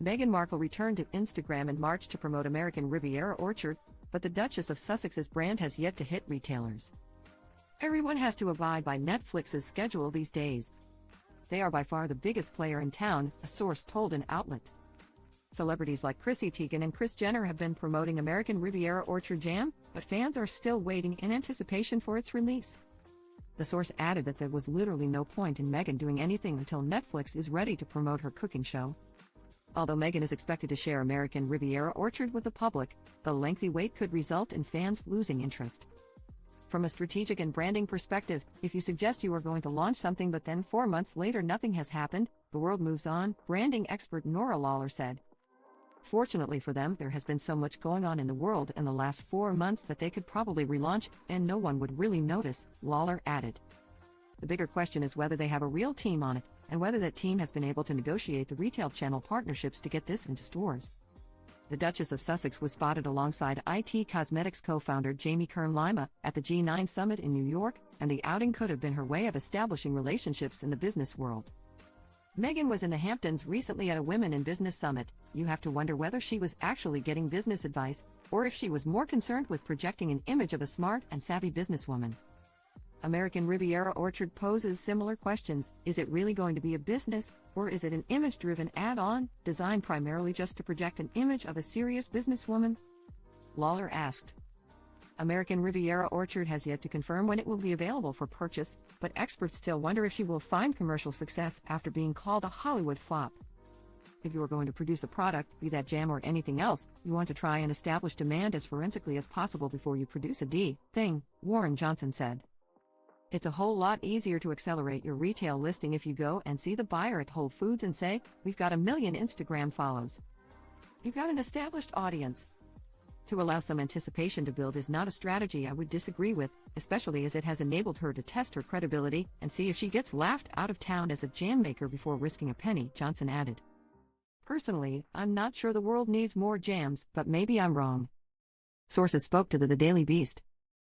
Meghan Markle returned to Instagram in March to promote American Riviera Orchard, but the Duchess of Sussex's brand has yet to hit retailers. Everyone has to abide by Netflix's schedule these days. They are by far the biggest player in town, a source told an outlet. Celebrities like Chrissy Teigen and Kris Jenner have been promoting American Riviera Orchard jam, but fans are still waiting in anticipation for its release. The source added that there was literally no point in Meghan doing anything until Netflix is ready to promote her cooking show. Although Meghan is expected to share American Riviera Orchard with the public, the lengthy wait could result in fans losing interest. From a strategic and branding perspective, if you suggest you are going to launch something but then 4 months later nothing has happened, the world moves on, branding expert Nora Lawler said. Fortunately for them, there has been so much going on in the world in the last 4 months that they could probably relaunch, and no one would really notice, Lawler added. The bigger question is whether they have a real team on it, and whether that team has been able to negotiate the retail channel partnerships to get this into stores. The Duchess of Sussex was spotted alongside IT Cosmetics co-founder Jamie Kern-Lima at the G9 Summit in New York, and the outing could have been her way of establishing relationships in the business world. Meghan was in the Hamptons recently at a Women in Business Summit. You have to wonder whether she was actually getting business advice, or if she was more concerned with projecting an image of a smart and savvy businesswoman. American Riviera Orchard poses similar questions. Is it really going to be a business, or is it an image-driven add-on, designed primarily just to project an image of a serious businesswoman? Lawler asked. American Riviera Orchard has yet to confirm when it will be available for purchase, but experts still wonder if she will find commercial success after being called a Hollywood flop. If you are going to produce a product, be that jam or anything else, you want to try and establish demand as forensically as possible before you produce a thing, Warren Johnson said. It's a whole lot easier to accelerate your retail listing if you go and see the buyer at Whole Foods and say, "We've got 1 million Instagram follows. You've got an established audience." To allow some anticipation to build is not a strategy I would disagree with, especially as it has enabled her to test her credibility and see if she gets laughed out of town as a jam maker before risking a penny, Johnson added. Personally, I'm not sure the world needs more jams, but maybe I'm wrong. Sources spoke to the Daily Beast.